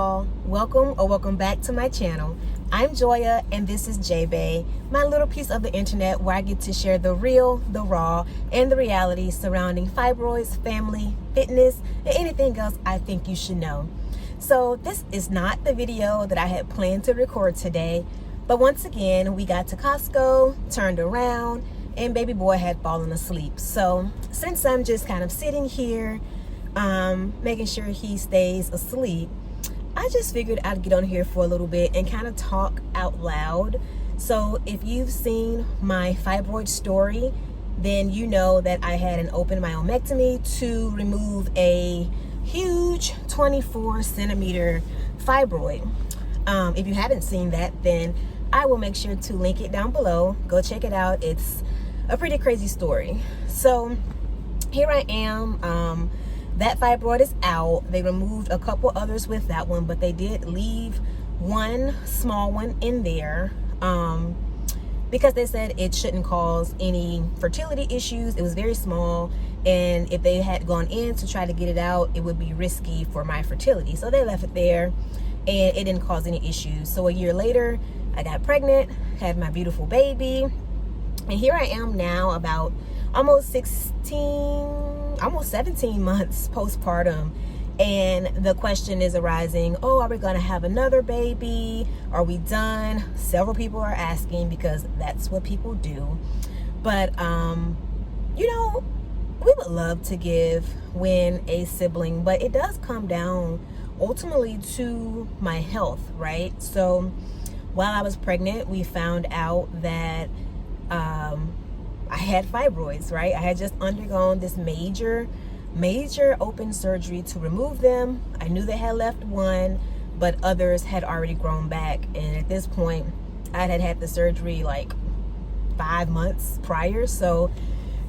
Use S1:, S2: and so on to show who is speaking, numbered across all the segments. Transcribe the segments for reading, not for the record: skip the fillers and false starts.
S1: y'all, welcome back to my channel. I'm Joya and this is J-Bay, my little piece of the internet where I get to share the real, the raw, and the reality surrounding fibroids, family, fitness, and anything else I think you should know. So this is not the video that I had planned to record today, but once again we got to Costco, turned around, and baby boy had fallen asleep. So since I'm just kind of sitting here making sure he stays asleep, I just figured I'd get on here for a little bit and kind of talk out loud. So if you've seen my fibroid story, then you know that I had an open myomectomy to remove a huge 24 centimeter fibroid. If you haven't seen that, then I will make sure to link it down below. Go check it out. It's a pretty crazy story. So here I am. That fibroid is out. They removed a couple others with that one, but they did leave one small one in there because they said it shouldn't cause any fertility issues. It was very small, and if they had gone in to try to get it out, it would be risky for my fertility. So they left it there, and it didn't cause any issues. So a year later, I got pregnant, had my beautiful baby, and here I am now, about almost 17 months postpartum, and the question is arising, oh, are we gonna have another baby? Are we done? Several people are asking because that's what people do. But you know, we would love to win a sibling, but it does come down ultimately to my health, right? So while I was pregnant, we found out that I had fibroids, right? I had just undergone this major open surgery to remove them. I knew they had left one, but others had already grown back. And at this point, I had the surgery like 5 months prior. So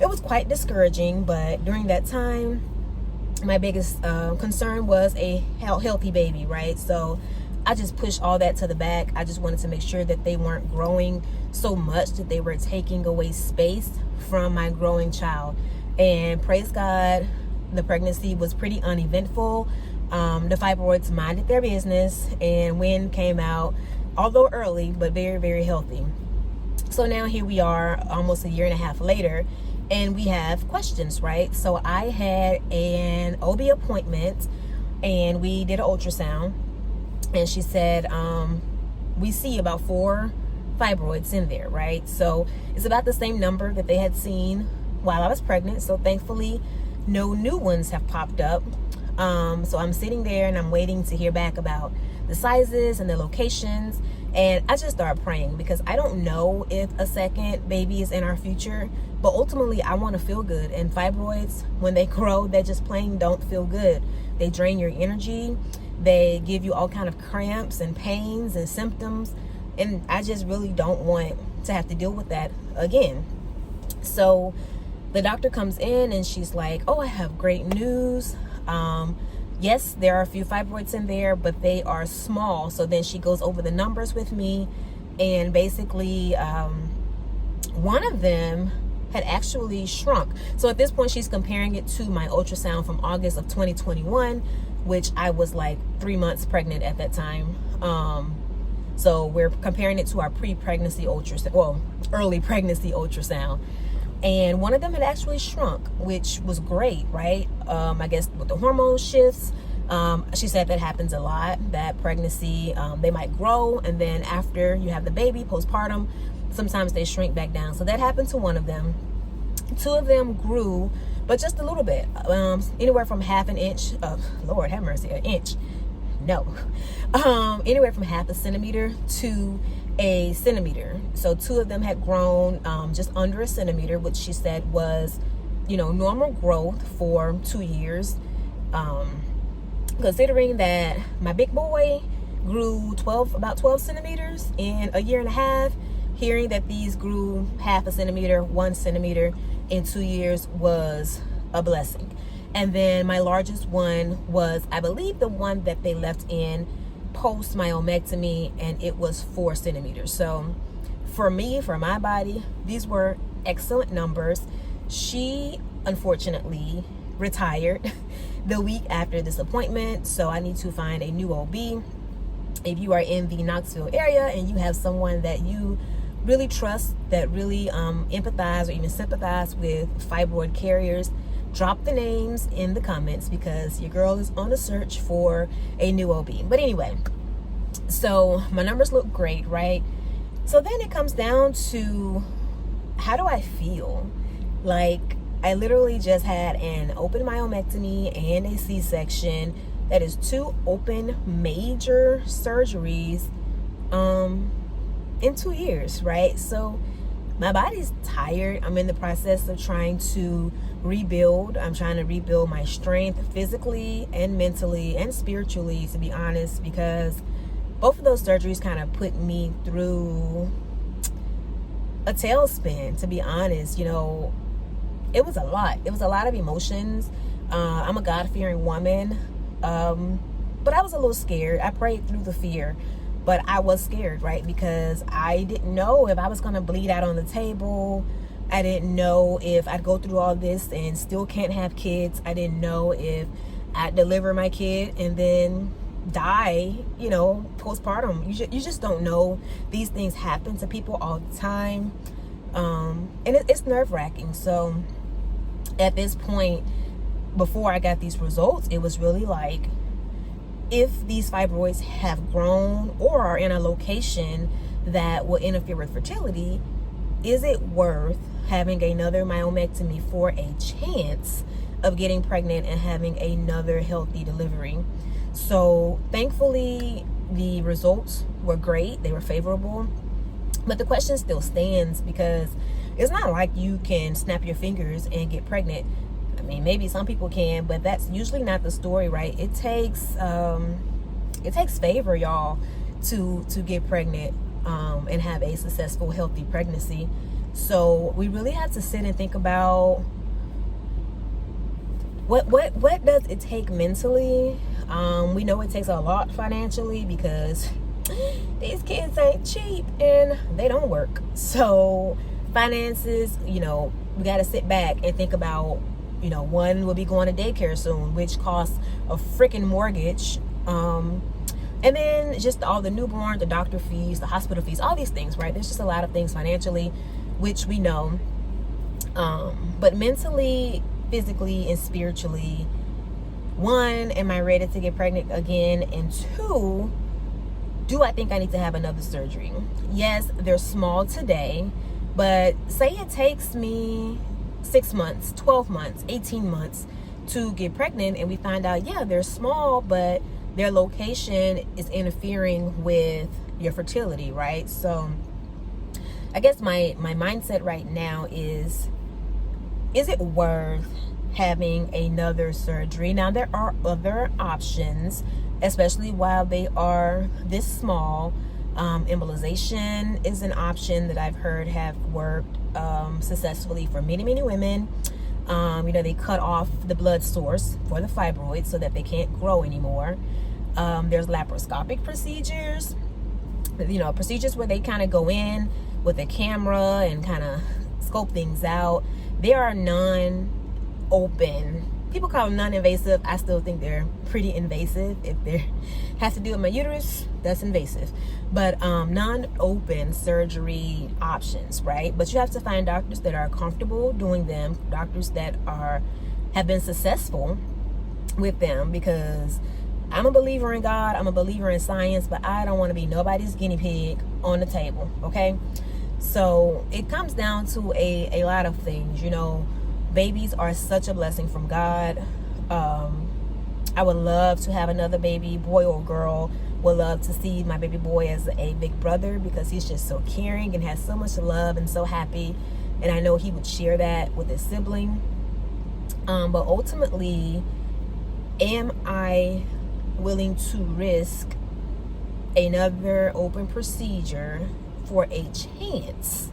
S1: it was quite discouraging. But during that time, my biggest concern was a healthy baby, right? So I just pushed all that to the back. I just wanted to make sure that they weren't growing so much that they were taking away space from my growing child. And praise God, the pregnancy was pretty uneventful. The fibroids minded their business, and wind came out, although early, but very, very healthy. So now here we are almost a year and a half later, and we have questions, right? So I had an OB appointment, and we did an ultrasound. And she said, we see about 4 fibroids in there, right? So it's about the same number that they had seen while I was pregnant. So thankfully, no new ones have popped up. So I'm sitting there and I'm waiting to hear back about the sizes and the locations. And I just started praying because I don't know if a second baby is in our future, but ultimately I want to feel good. And fibroids, when they grow, they just plain don't feel good. They drain your energy. They give you all kind of cramps and pains and symptoms. And I just really don't want to have to deal with that again. So the doctor comes in and she's like, oh, I have great news. Yes, there are a few fibroids in there, but they are small. So then she goes over the numbers with me. And basically, one of them had actually shrunk. So at this point, she's comparing it to my ultrasound from August of 2021, which I was like 3 months pregnant at that time. So we're comparing it to our pre-pregnancy ultrasound, well, early pregnancy ultrasound. And one of them had actually shrunk, which was great, right? I guess with the hormone shifts, she said that happens a lot, that pregnancy, they might grow, and then after you have the baby, postpartum, sometimes they shrink back down. So that happened to one of them. 2 of them grew, but just a little bit, anywhere from half an inch, Lord have mercy, an inch, no, anywhere from half a centimeter to a centimeter. So 2 of them had grown just under a centimeter, which she said was, you know, normal growth for 2 years. Considering that my big boy grew about 12 centimeters in a year and a half, hearing that these grew half a centimeter, 1 centimeter in 2 years was a blessing. And then my largest one was, I believe, the one that they left in post myomectomy, and it was 4 centimeters. So for me, for my body, these were excellent numbers. She unfortunately retired the week after this appointment, so I need to find a new OB. If you are in the Knoxville area and you have someone that you really trust, that really empathize or even sympathize with fibroid carriers, drop the names in the comments, because your girl is on a search for a new OB. But anyway, so my numbers look great, right? So then it comes down to, how do I feel? Like, I literally just had an open myomectomy and a C-section. That is 2 open major surgeries in 2 years, right? So my body's tired. I'm in the process of trying to rebuild. I'm trying to rebuild my strength physically and mentally and spiritually, to be honest, because both of those surgeries kind of put me through a tailspin, to be honest. You know, it was a lot. It was a lot of emotions. I'm a God-fearing woman. But I was a little scared. I prayed through the fear, but I was scared, right? Because I didn't know if I was going to bleed out on the table. I didn't know if I'd go through all this and still can't have kids. I didn't know if I'd deliver my kid and then die, you know, postpartum. You just don't know. These things happen to people all the time. And it's nerve-wracking. So at this point, before I got these results, it was really like, if these fibroids have grown or are in a location that will interfere with fertility, is it worth having another myomectomy for a chance of getting pregnant and having another healthy delivery? So thankfully, the results were great. They were favorable. But the question still stands, because it's not like you can snap your fingers and get pregnant. I mean, maybe some people can, but that's usually not the story, right? It takes favor, y'all, to get pregnant and have a successful, healthy pregnancy. So we really have to sit and think about what does it take mentally. We know it takes a lot financially, because these kids ain't cheap and they don't work. So finances, you know, we got to sit back and think about, you know, one will be going to daycare soon, which costs a freaking mortgage. And then just all the newborn, the doctor fees, the hospital fees, all these things, right? There's just a lot of things financially, which we know. But mentally, physically, and spiritually, 1, am I ready to get pregnant again? And 2, do I think I need to have another surgery? Yes, they're small today, but say it takes me 6 months, 12 months, 18 months to get pregnant, and we find out, yeah, they're small, but their location is interfering with your fertility, right? So I guess my mindset right now is it worth having another surgery? Now, there are other options, especially while they are this small. Embolization is an option that I've heard have worked successfully for many, many women. You know, they cut off the blood source for the fibroids so that they can't grow anymore. There's laparoscopic procedures, you know, procedures where they kind of go in with a camera and kind of scope things out. They are non-open. People call them non-invasive. I still think they're pretty invasive. If they has to do with my uterus, that's invasive. But non-open surgery options, right? But you have to find doctors that are comfortable doing them, doctors that have been successful with them, because I'm a believer in God, I'm a believer in science, but I don't want to be nobody's guinea pig on the table, okay? So it comes down to a lot of things. You know, babies are such a blessing from God. I would love to have another baby, boy or girl. Would love to see my baby boy as a big brother, because he's just so caring and has so much love and so happy. And I know he would share that with his sibling. But ultimately, am I willing to risk another open procedure for a chance?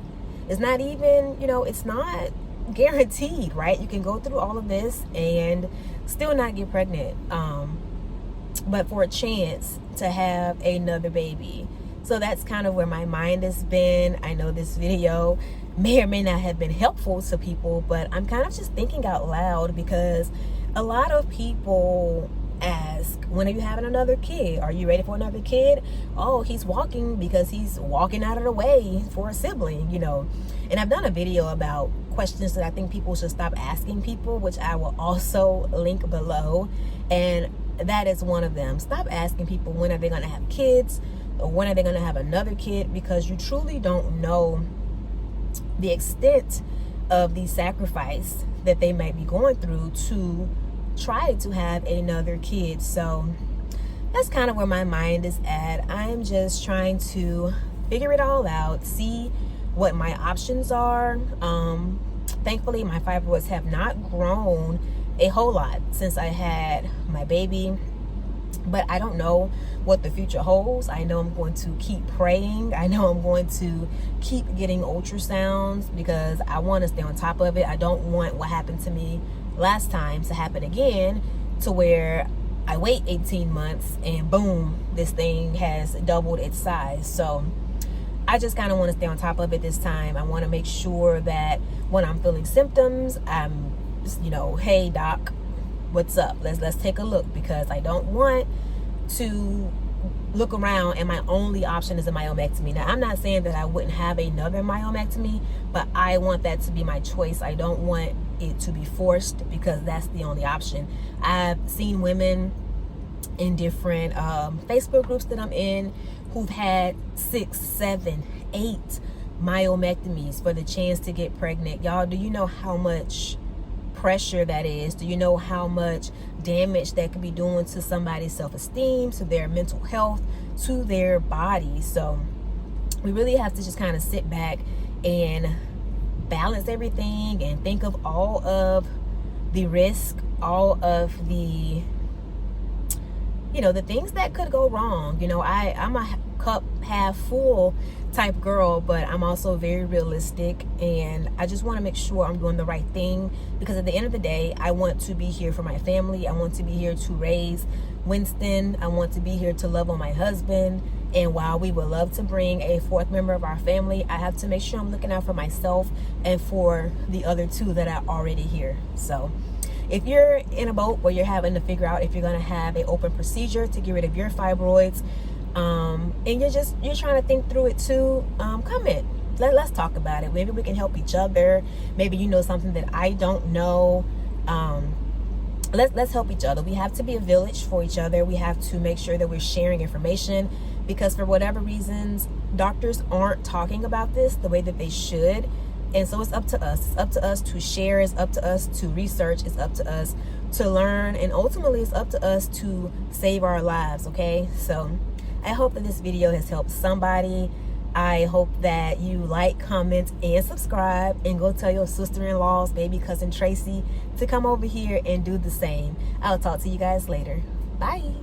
S1: It's not even, you know, it's not guaranteed, right? You can go through all of this and still not get pregnant, but for a chance to have another baby. So that's kind of where my mind has been. I know this video may or may not have been helpful to people, but I'm kind of just thinking out loud, because A lot of people ask, when are you having another kid? Are you ready for another kid? Oh, he's walking because he's walking out of the way for a sibling, you know. And I've done a video about questions that I think people should stop asking people, which I will also link below. And that is one of them. Stop asking people when are they going to have kids, or when are they going to have another kid, because you truly don't know the extent of the sacrifice that they might be going through to try to have another kid. So that's kind of where my mind is at. I'm just trying to figure it all out, see what my options are. Thankfully, my fibroids have not grown a whole lot since I had my baby, but I don't know what the future holds. I know I'm going to keep praying. I know I'm going to keep getting ultrasounds because I want to stay on top of it. I don't want what happened to me last time to happen again, to where I wait 18 months and boom, this thing has doubled its size. So I just kind of want to stay on top of it this time. I want to make sure that when I'm feeling symptoms, I'm, you know, hey doc, what's up? Let's take a look, because I don't want to look around and my only option is a myomectomy. Now, I'm not saying that I wouldn't have another myomectomy, but I want that to be my choice. I don't want it to be forced, because that's the only option. I've seen women in different Facebook groups that I'm in who've had 6, 7, 8 myomectomies for the chance to get pregnant. Y'all, do you know how much pressure that is? Do you know how much damage that could be doing to somebody's self-esteem, to their mental health, to their body? So we really have to just kind of sit back and balance everything and think of all of the risk, all of the, you know, the things that could go wrong. You know, I'm a cup half full type girl, but I'm also very realistic, and I just want to make sure I'm doing the right thing, because at the end of the day, I want to be here for my family. I want to be here to raise Winston. I want to be here to love on my husband. And while we would love to bring a 4th member of our family, I have to make sure I'm looking out for myself and for the other 2 that are already here. So if you're in a boat where you're having to figure out if you're going to have an open procedure to get rid of your fibroids, and you're trying to think through it too, comment. Let's talk about it. Maybe we can help each other. Maybe you know something that I don't know. Let's help each other. We have to be a village for each other. We have to make sure that we're sharing information, because for whatever reasons, doctors aren't talking about this the way that they should. And so it's up to us. It's up to us to share. It's up to us to research. It's up to us to learn. And ultimately, it's up to us to save our lives, okay? So I hope that this video has helped somebody. I hope that you like, comment, and subscribe, and go tell your sister-in-law's baby cousin Tracy to come over here and do the same. I'll talk to you guys later. Bye.